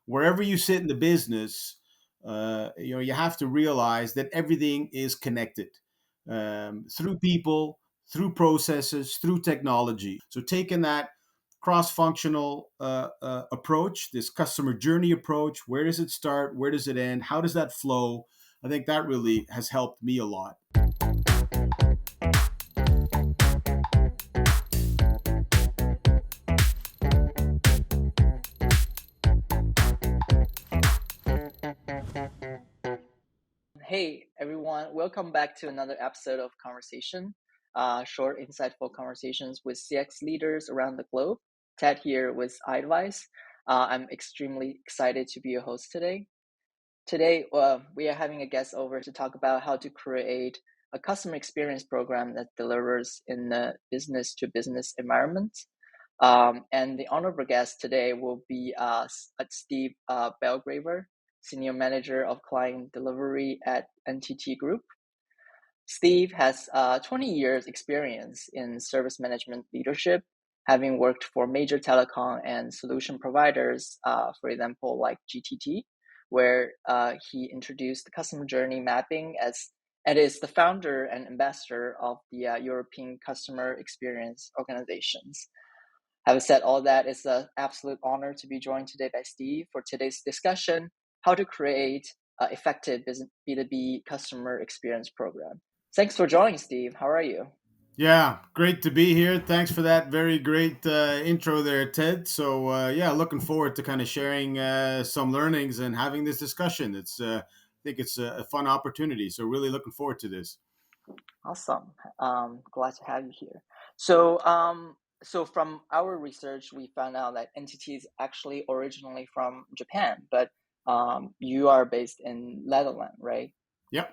wherever you sit in the business, you have to realize that everything is connected through people, through processes, through technology. So taking that cross-functional approach, this customer journey approach, where does it start? Where does it end? How does that flow? I think that really has helped me a lot. Hey everyone, welcome back to another episode of Conversation, short, insightful conversations with CX leaders around the globe. Ted here with iAdvice. I'm extremely excited to be your host today. Today, we are having a guest over to talk about how to create a customer experience program that delivers in a business-to-business environment. And the honorable guest today will be Steve Belgraver, Senior Manager of Client Delivery at NTT Group. Steve has 20 years experience in service management leadership, having worked for major telecom and solution providers, for example, like GTT, where he introduced customer journey mapping and is the founder and ambassador of the European Customer Experience Organizations. Having said all that, it's an absolute honor to be joined today by Steve for today's discussion, how to create an effective B2B customer experience program. Thanks for joining, Steve. How are you? Yeah, great to be here. Thanks for that very great intro there, Ted. So yeah, looking forward to kind of sharing some learnings and having this discussion. I think it's a fun opportunity. So really looking forward to this. Awesome. Glad to have you here. So from our research, we found out that NTT is actually originally from Japan, but you are based in Netherlands, right? Yep.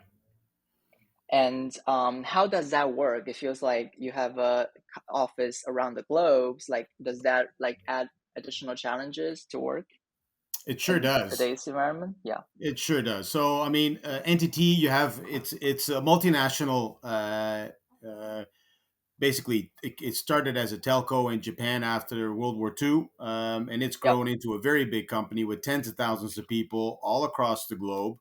And how does that work? It feels like you have a office around the globe. Like, does that like add additional challenges to work It sure in does. today's environment? Yeah. It sure does. So, I mean, entity you have it's a multinational. Basically, it started as a telco in Japan after World War II, and it's Yep. grown into a very big company with tens of thousands of people all across the globe.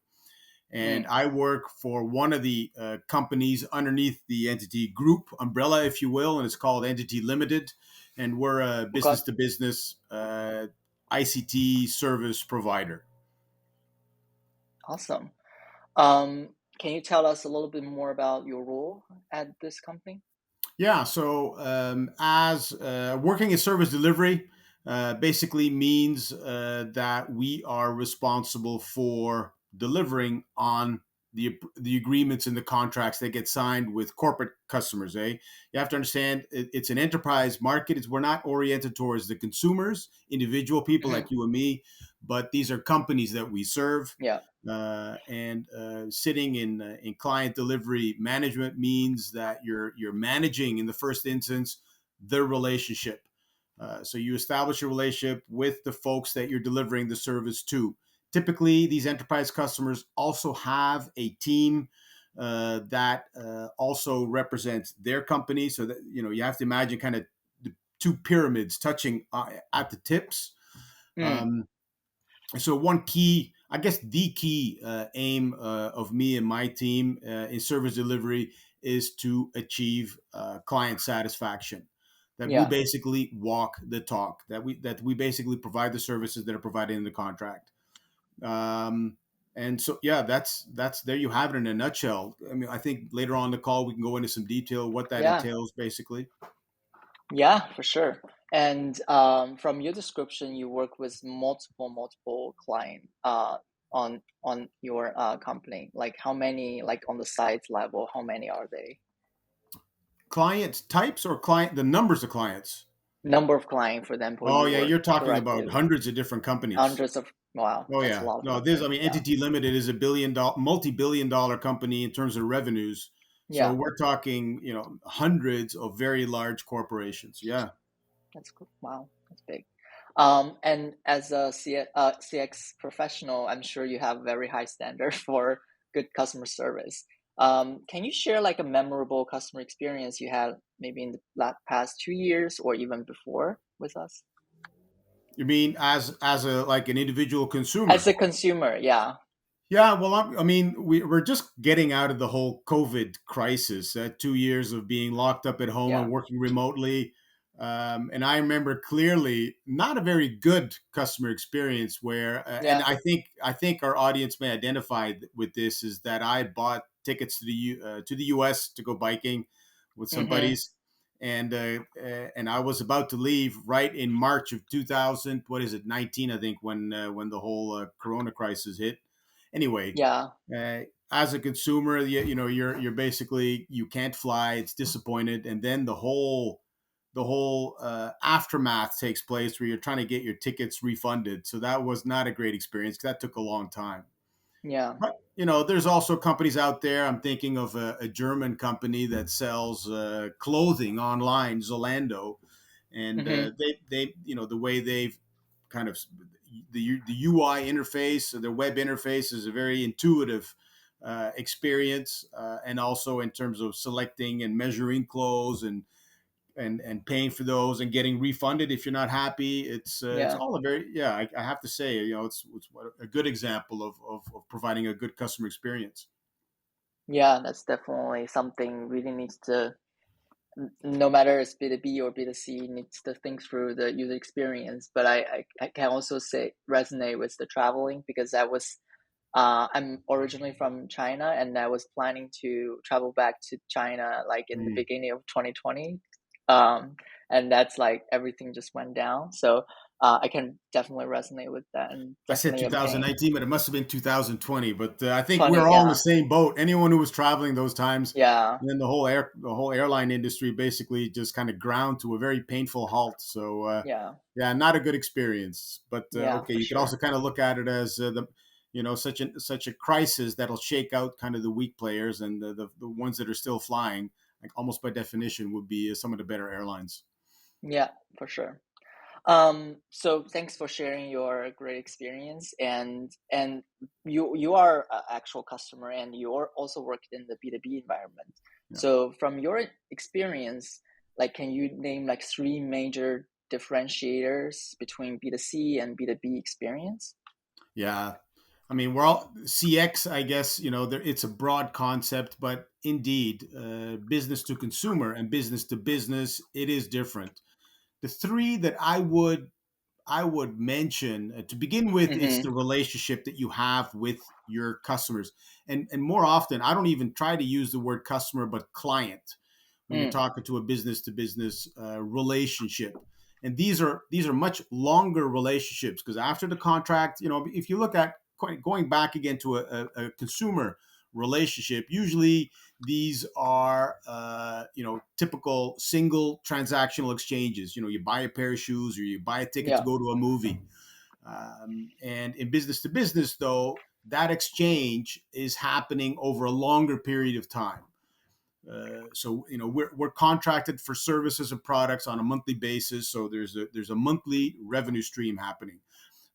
And Mm. I work for one of the companies underneath the entity group umbrella, if you will, and it's called Entity Limited, and we're a Okay. business to business ICT service provider. Awesome. Can you tell us a little bit more about your role at this company? Yeah, so as working in service delivery basically means that we are responsible for delivering on the agreements and the contracts that get signed with corporate customers. You have to understand it's an enterprise market. We're not oriented towards the consumers, individual people Hmm. like you and me, but these are companies that we serve. Yeah. And sitting in client delivery management means that you're managing in the first instance the relationship. So you establish a relationship with the folks that you're delivering the service to. Typically, these enterprise customers also have a team that also represents their company. So that you have to imagine kind of the two pyramids touching at the tips. Mm. Um, so one key, I guess the key aim of me and my team in service delivery is to achieve client satisfaction. That we Yeah. basically walk the talk. That we basically provide the services that are provided in the contract. And so yeah, that's there you have it in a nutshell. I mean, I think later on in the call we can go into some detail what that Yeah. entails basically. Yeah, for sure. And from your description, you work with multiple client on your company. Like how many, like on the site level, how many are they? Client types or client the numbers of clients. Number of client, for example, Oh you yeah, work you're talking directly about with. hundreds of different companies. Hundreds of, wow, Oh that's a yeah, lot of no, this I company. mean, Yeah. Entity Limited is a multi-billion-dollar company in terms of revenues. So Yeah, we're talking, hundreds of very large corporations. Yeah. that's cool. Wow, that's big. And as a CX professional, I'm sure you have very high standard for good customer service. Can you share like a memorable customer experience you had maybe in the past 2 years or even before with us? You mean as a like an individual as consumer? a consumer? Yeah, Yeah, well, I mean, we're just getting out of the whole COVID crisis. 2 years of being locked up at home and yeah, working remotely, and I remember clearly not a very good customer experience. Where, and yeah. I think our audience may identify with this, is that I bought tickets to the U.S. to go biking with some Mm-hmm. buddies, and I was about to leave right in March of 2000. What is it, 19? I think when the whole Corona crisis hit. Anyway, Yeah, uh, as a consumer, you're basically, you can't fly. It's disappointed, and then the whole aftermath takes place where you're trying to get your tickets refunded. So that was not a great experience. That took a long time. yeah. But there's also companies out there. I'm thinking of a German company that sells clothing online, Zalando, and Mm-hmm. the way they've kind of the UI interface, their web interface is a very intuitive experience, and also in terms of selecting and measuring clothes and paying for those and getting refunded if you're not happy. It's Yeah, all a very, yeah. I have to say, it's a good example of providing a good customer experience. yeah. That's definitely something really needs to, no matter it's B2B or B2C, needs to think through the user experience. But I can also say resonate with the traveling, because that was I'm originally from China, and I was planning to travel back to China like in the Mm. beginning of 2020. Um, and that's like everything just went down. So I can definitely resonate with that, and I said definitely a pain. 2019, but it must have been 2020. But I think we're 20, all in the yeah, same boat. Anyone who was traveling those times, yeah, then the whole airline industry basically just kind of ground to a very painful halt. So yeah, yeah, not a good experience. But yeah, okay, for you could also sure. kind of look at it as such a crisis that'll shake out kind of the weak players, and the ones that are still flying, like almost by definition, would be some of the better airlines. Yeah, for sure. So thanks for sharing your great experience, and you are an actual customer, and you are also worked in the B2B environment. Yeah. So from your experience, like, can you name like three major differentiators between B2C and B2B experience? Yeah. I mean, we're all CX, I guess, it's a broad concept, but indeed, business to consumer and business to business, it is different. The three that I would mention, to begin with, it's the Mm-hmm. relationship that you have with your customers. And more often, I don't even try to use the word customer, but client, when you're Mm, talking to a business to business relationship. And these are much longer relationships, because after the contract, if you look at going back again to a consumer relationship, usually these are typical single transactional exchanges. You buy a pair of shoes or you buy a ticket to yeah. go to a movie. And in business to business, though, that exchange is happening over a longer period of time. So we're contracted for services and products on a monthly basis. So there's a monthly revenue stream happening.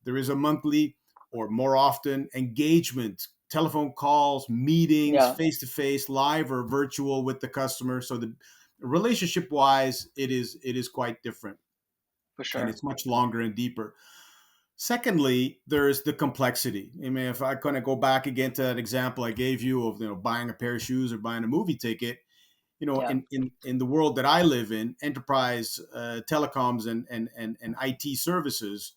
There is a monthly, or more often, engagement, telephone calls, meetings, Yeah, face to face, live or virtual with the customer. So the relationship wise, it is quite different, for and sure. it's much longer and deeper. Secondly, there's the complexity. I mean, if I kind of go back again to that example I gave you of buying a pair of shoes or buying a movie ticket, Yeah, in the world that I live in, enterprise telecoms and IT services,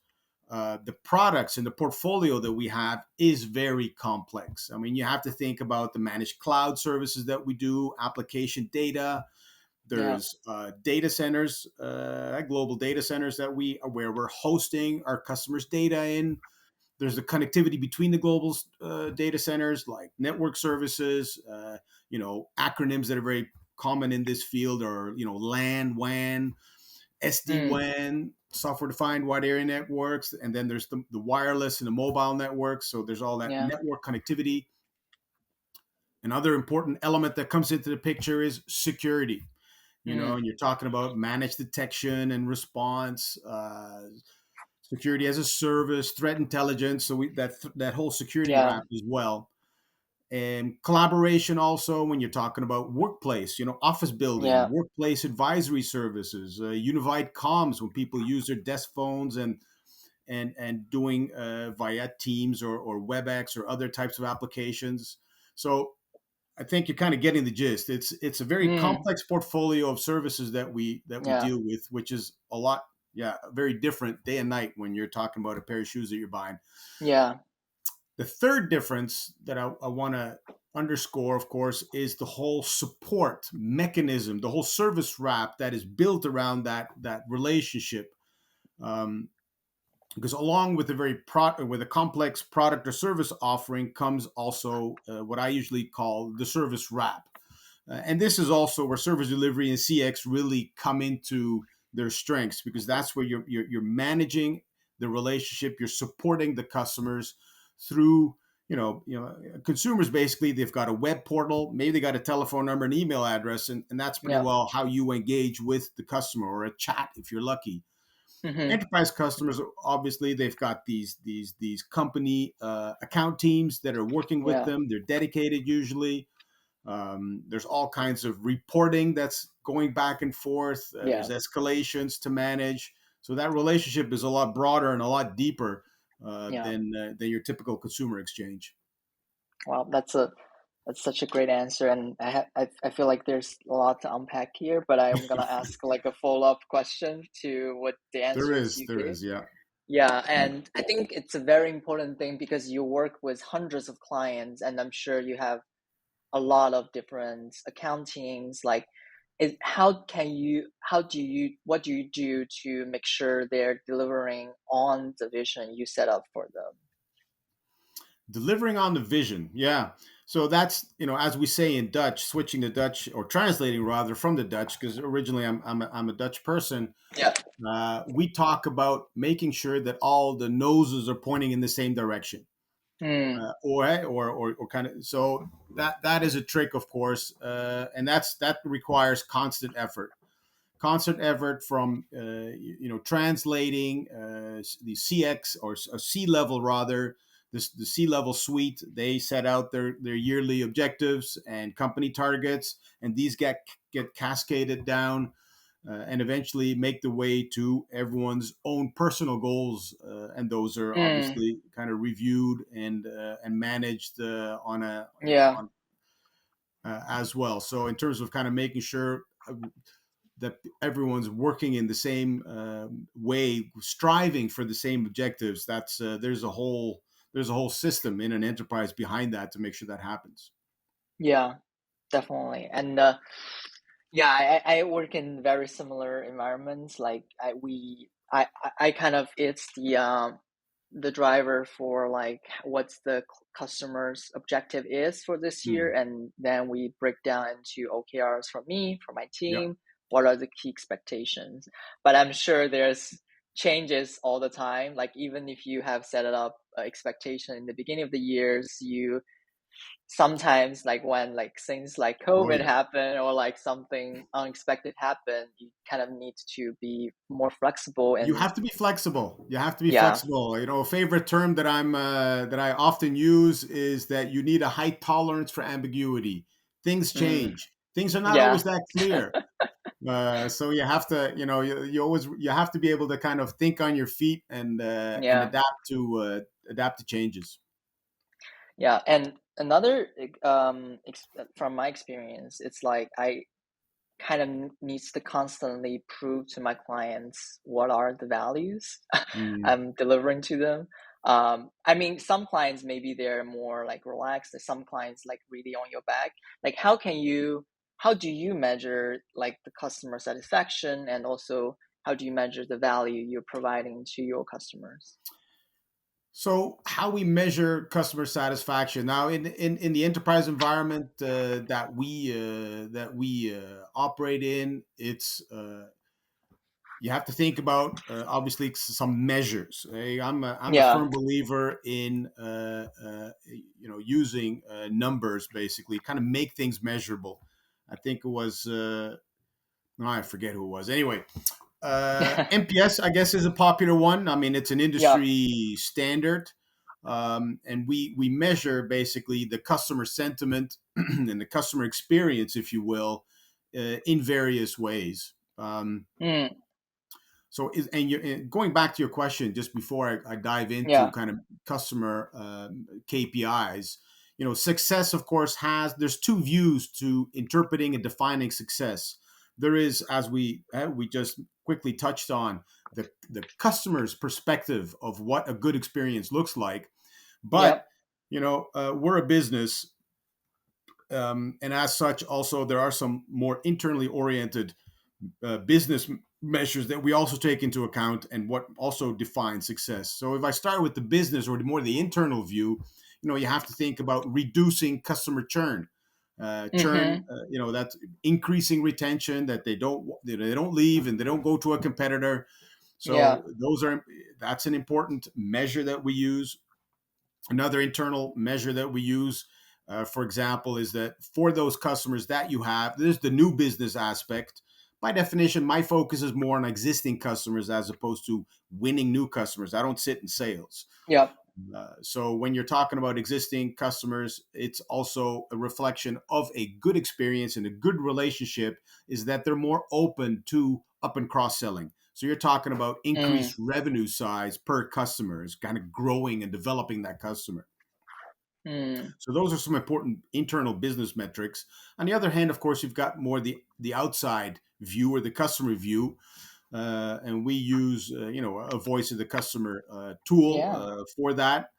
the products and the portfolio that we have is very complex. I mean, you have to think about the managed cloud services that we do, application data. yeah, There's data centers, global data centers where we're hosting our customers' data in. There's the connectivity between the global data centers, like network services. Acronyms that are very common in this field are LAN, WAN, SD mm, WAN, software defined wide area networks, and then there's the wireless and the mobile networks. So there's all that yeah, network connectivity. Another important element that comes into the picture is security. mm, And you're talking about managed detection and response, security as a service, threat intelligence. So that whole security yeah, wrap as well. And collaboration also, when you're talking about workplace, office building, yeah, workplace advisory services, unified comms when people use their desk phones and and doing via Teams or WebEx or other types of applications. So I think you're kind of getting the gist. It's a very Mm, complex portfolio of services that we yeah. deal with, which is a lot, yeah, very different day and night when you're talking about a pair of shoes that you're buying. Yeah. The third difference that I want to underscore, of course, is the whole support mechanism, the whole service wrap that is built around that relationship. Um, because along with with a complex product or service offering comes also what I usually call the service wrap. And this is also where service delivery and CX really come into their strengths, because that's where you're managing the relationship, you're supporting the customers through, consumers basically, they've got a web portal, maybe they got a telephone number, an email address, and that's pretty Yeah. well how you engage with the customer, or a chat if you're lucky. Mm-hmm. Enterprise customers, obviously, they've got these company account teams that are working with Yeah. them. They're dedicated usually. There's all kinds of reporting that's going back and forth. There's Yeah. escalations to manage. So that relationship is a lot broader and a lot deeper Yeah. than your typical consumer exchange. Well, that's such a great answer, and I feel like there's a lot to unpack here, but I'm gonna ask like a follow-up question to what the answers you There gave. is, yeah. Yeah, and I think it's a very important thing because you work with hundreds of clients, and I'm sure you have a lot of different accountings. Like, what do you do to make sure they're delivering on the vision you set up for them? Delivering on the vision, yeah. So that's, as we say in Dutch, switching to Dutch, or translating rather from the Dutch, because originally I'm a Dutch person. Yeah. We talk about making sure that all the noses are pointing in the same direction, Mm, or kind of. So that is a trick, of course, and that requires constant effort from translating the CX, or C level rather. The C level suite, they set out their yearly objectives and company targets, and these get cascaded down, and eventually make the way to everyone's own personal goals, and those are mm, obviously kind of reviewed and managed on a yeah. on as well. So in terms of kind of making sure that everyone's working in the same way, striving for the same objectives, that's there's a whole system in an enterprise behind that to make sure that happens. Yeah, definitely. And yeah, I work in very similar environments. Like I kind of, it's the driver for like what's the customer's objective is for this year, Mm. and then we break down into OKRs for me, for my Yeah. team, what are the key expectations. But I'm sure there's changes all the time. Like even if you have set it up expectation in the beginning of the years, you sometimes, like when like things like Oh COVID yeah. happen or like something unexpected happen, you kind of need to be more flexible. You And have to be flexible. You have to be yeah. flexible. A favorite term that I often use is that you need a high tolerance for ambiguity. Things Mm, change. Things are not always yeah. that clear. So you have to, you have to be able to kind of think on your feet and Yeah. adapt to changes. Yeah, and another from my experience, it's like I kind of needs to constantly prove to my clients what are the values Mm. I'm delivering to them. I mean, some clients maybe they're more like relaxed, and some clients like really on your back. Like, how do you measure like the customer satisfaction, and also how do you measure the value you're providing to your customers? So, how we measure customer satisfaction now in the enterprise environment that we operate in, it's you have to think about obviously some measures. I'm a Yeah. firm believer in using numbers, basically kind of make things measurable. I think it was I forget who it was. Anyway, NPS, I guess, is a popular one. I mean, it's an Yeah. industry standard, and we measure basically the customer sentiment and the customer experience, if you will, in various ways. Mm, So, and going back to your question, just before I dive into Yeah. kind of customer KPIs, success, of course, there's two views to interpreting and defining success. There is, as we just quickly touched on, the customer's perspective of what a good experience looks like, but Yep. we're a business, and as such, also there are some more internally oriented business measures that we also take into account and what also defines success. So if I start with the business or more the internal view, you have to think about reducing customer churn. Churn, Mm-hmm. that's increasing retention, that they don't leave and they don't go to a competitor. Yeah. So that's an important measure that we use. Another internal measure that we use, for example, is that for those customers that you have, there's the new business aspect. By definition, my focus is more on existing customers as opposed to winning new customers. I don't sit in sales. Yep. So when you're talking about existing customers, it's also a reflection of a good experience and a good relationship is that they're more open to up and cross selling. So you're talking about Mm. increased revenue size per customer, is kind of growing and developing that customer. Mm. So those are some important internal business metrics. On the other hand, of course, you've got more the outside view or the customer view, and we use a voice of the customer tool Yeah. for that.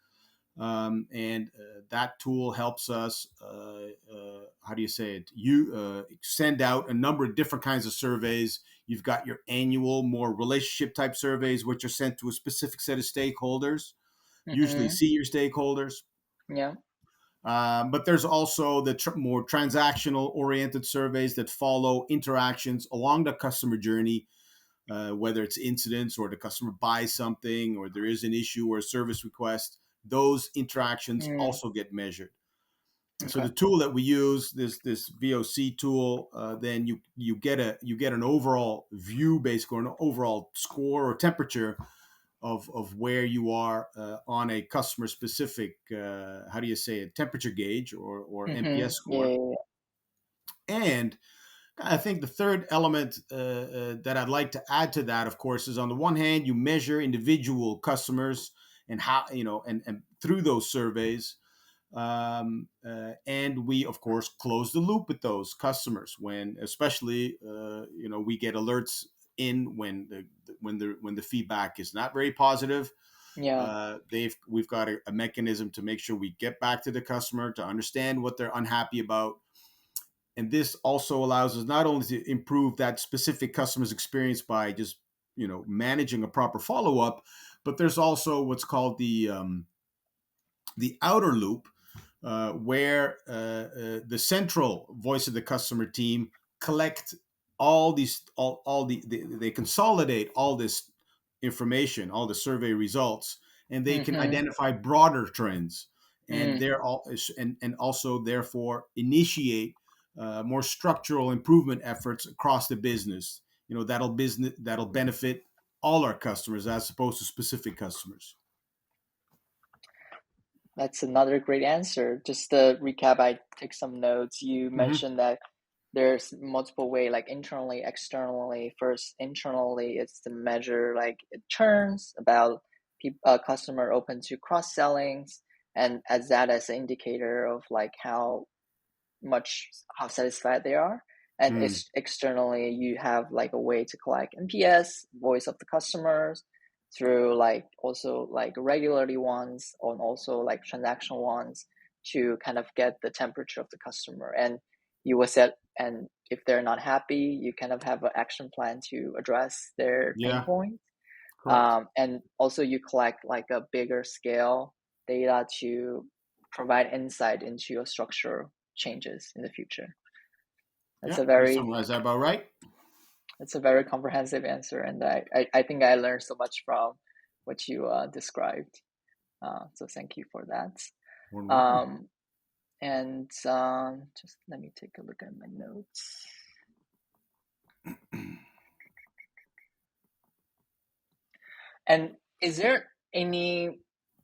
And that tool helps us, how do you say it? You send out a number of different kinds of surveys. You've got your annual, more relationship type surveys, which are sent to a specific set of stakeholders, usually Mm-hmm. senior stakeholders. Yeah. But there's also the more transactional oriented surveys that follow interactions along the customer journey, whether it's incidents or the customer buys something or there is an issue or a service request. Those interactions Mm. also get measured. So Okay. the tool that we use, this VOC tool, then you get an overall view, basically, or an overall score or temperature of where you are on a customer specific, how do you say it, temperature gauge or NPS Mm-hmm. Yeah. score. Yeah. And I think the third element that I'd like to add to that, of course, is on the one hand, you measure individual customers and how, and through those surveys. And we, of course, close the loop with those customers when, especially, we get alerts in when the feedback is not very positive. Yeah. We've got a mechanism to make sure we get back to the customer to understand what they're unhappy about, and this also allows us not only to improve that specific customer's experience by just managing a proper follow-up, but there's also what's called the outer loop, where the central voice of the customer team collect all these all they consolidate all this information, all the survey results, and they can Mm-hmm. identify broader trends, and Mm. they're all and also therefore initiate more structural improvement efforts across the business. That'll benefit all our customers as opposed to specific customers. That's another great answer. Just to recap, I take some notes. You Mm-hmm. mentioned that there's multiple way, like internally, externally. First, internally, it's to measure like churns about customer open to cross sellings, and as that as an indicator of like how satisfied they are. And Mm. it's externally, you have like a way to collect NPS, voice of the customers, through like also like regularly ones and also like transactional ones to kind of get the temperature of the customer. And you will set, and if they're not happy, you kind of have an action plan to address their pain Yeah, point. correct. And also you collect like a bigger scale data to provide insight into your structural changes in the future. That's Yeah, a you very summarize that about right. that's a very comprehensive answer, and I think I learned so much from what you described. So thank you for that. More than welcome. Um, and just let me take a look at my notes. And is there any?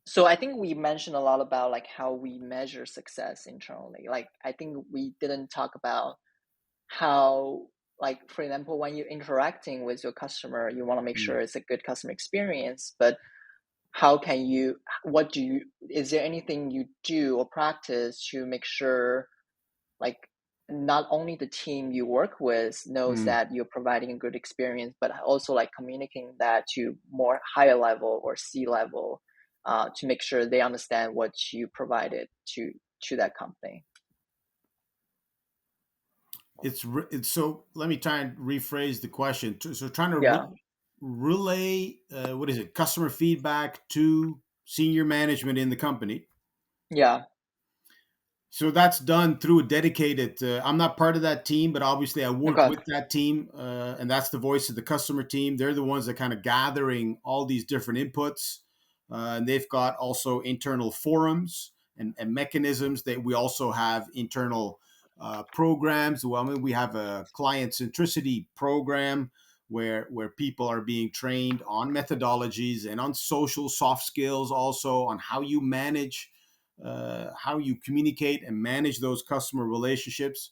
So I think we mentioned a lot about like how we measure success internally. Like I think we didn't talk about how like for example, when you're interacting with your customer, you want to make Mm, sure it's a good customer experience, but how can you what do you is there anything you do or practice to make sure like not only the team you work with knows mm. that you're providing a good experience, but also like communicating that to more higher level or C level, to make sure they understand what you provided to that company. It's so. Let me try and rephrase the question. So trying to Yeah, relay what is it? Customer feedback to senior management in the company. yeah, So that's done through a dedicated. I'm not part of that team, but obviously I work okay, with that team, and that's the voice of the customer team. They're the ones that kind of gathering all these different inputs, and they've got also internal forums and mechanisms. That we also have internal programs. Well, I mean, we have a client centricity program where people are being trained on methodologies and on social soft skills, also on how you manage how you communicate and manage those customer relationships.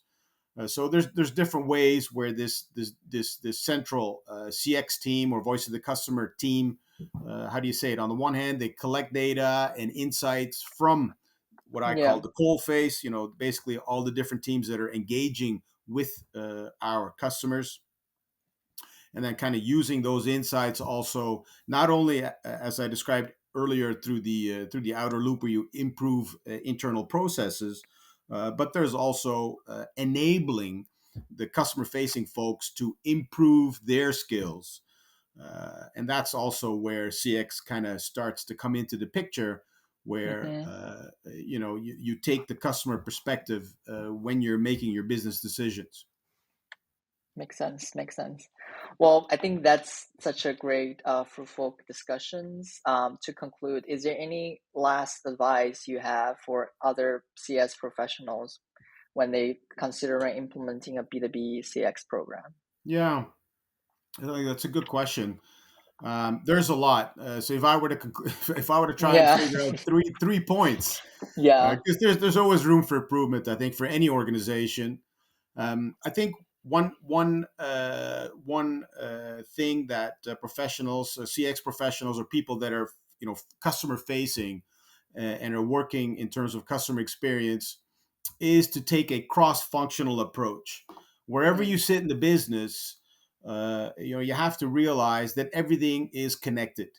So there's different ways where this central CX team or voice of the customer team, how do you say it? On the one hand, they collect data and insights from what I call yeah, the coal face. Basically all the different teams that are engaging with our customers, and then kind of using those insights also not only as I described earlier through the outer loop where you improve internal processes, but there's also enabling the customer facing folks to improve their skills, and that's also where CX kind of starts to come into the picture, where mm-hmm. you take the customer perspective when you're making your business decisions. Makes sense. Makes sense. Well, I think that's such a great, fruitful discussions. To conclude, is there any last advice you have for other CS professionals when they consider implementing a B2B CX program? Yeah, I think that's a good question. There's a lot. So if I were to if I were to try and Yeah, figure out three points, yeah, because there's always room for improvement. I think for any organization. I think one thing that professionals, CX professionals, or people that are customer facing and are working in terms of customer experience is to take a cross-functional approach. Wherever you mm, sit in the business, you have to realize that everything is connected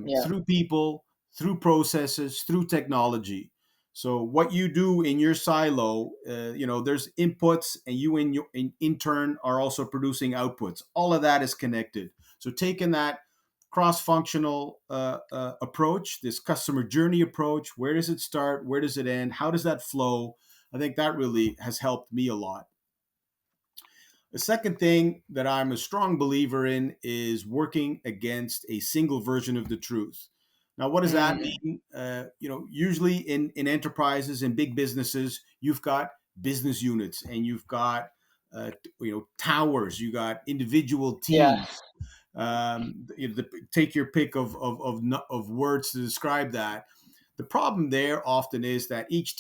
yeah, through people, through processes, through technology. So what you do in your silo, there's inputs, and you in turn are also producing outputs. All of that is connected. So taking that cross-functional approach, this customer journey approach. Where does it start? Where does it end? How does that flow? I think that really has helped me a lot. The second thing that I'm a strong believer in is working against a single version of the truth. Now, what does that mm, mean? Usually in enterprises and big businesses, you've got business units and you've got towers, you got individual yeah, teams. Take your pick of words to describe that. The problem there often is that each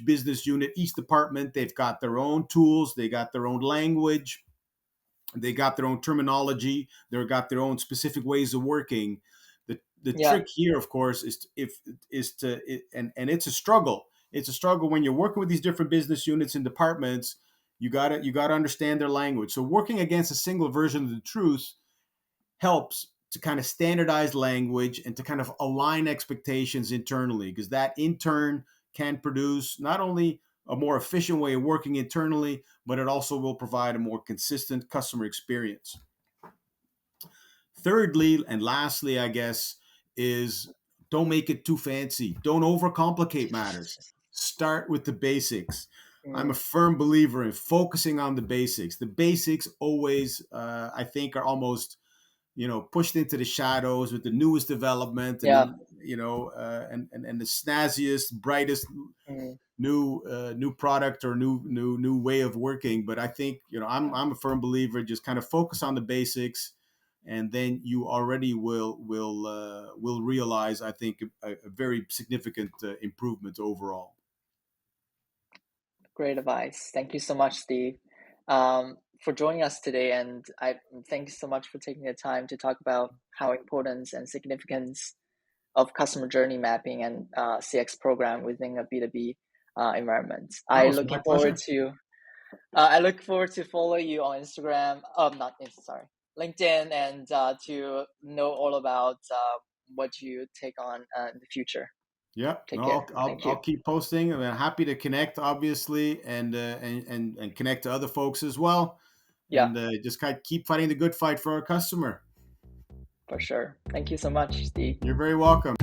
business unit, each department, they've got their own tools, they got their own language, they got their own terminology, they've got their own specific ways of working. The yeah, trick here, of course, and it's a struggle. It's a struggle when you're working with these different business units and departments. You gotta understand their language. So working against a single version of the truth helps to kind of standardize language and to kind of align expectations internally, because that in turn can produce not only a more efficient way of working internally, but it also will provide a more consistent customer experience. Thirdly, and lastly, I guess, is don't make it too fancy. Don't overcomplicate matters. Start with the basics. I'm a mm, firm believer in focusing on the basics. The basics always, I think, are almost pushed into the shadows with the newest development, and yeah, then and the snazziest, brightest mm, new product or new way of working. But I think yeah. I'm a firm believer, just kind of focus on the basics, and then you already will realize, I think, a very significant improvement overall. Great advice. Thank you so much, Steve. Um, for joining us today, and I thank you so much for taking the time to talk about how importance and significance of customer journey mapping and CX program within a B2B environment. Oh, it's my pleasure. I look forward to follow you on Instagram. Not Insta, sorry, LinkedIn, and to know all about what you take on in the future. Yeah, Take no, care. I'll Thank I'll you. keep posting. I'm happy to connect, obviously, and connect to other folks as well, Yeah, and just kind of keep fighting the good fight for our customer. for sure. Thank you so much, Steve. You're very welcome.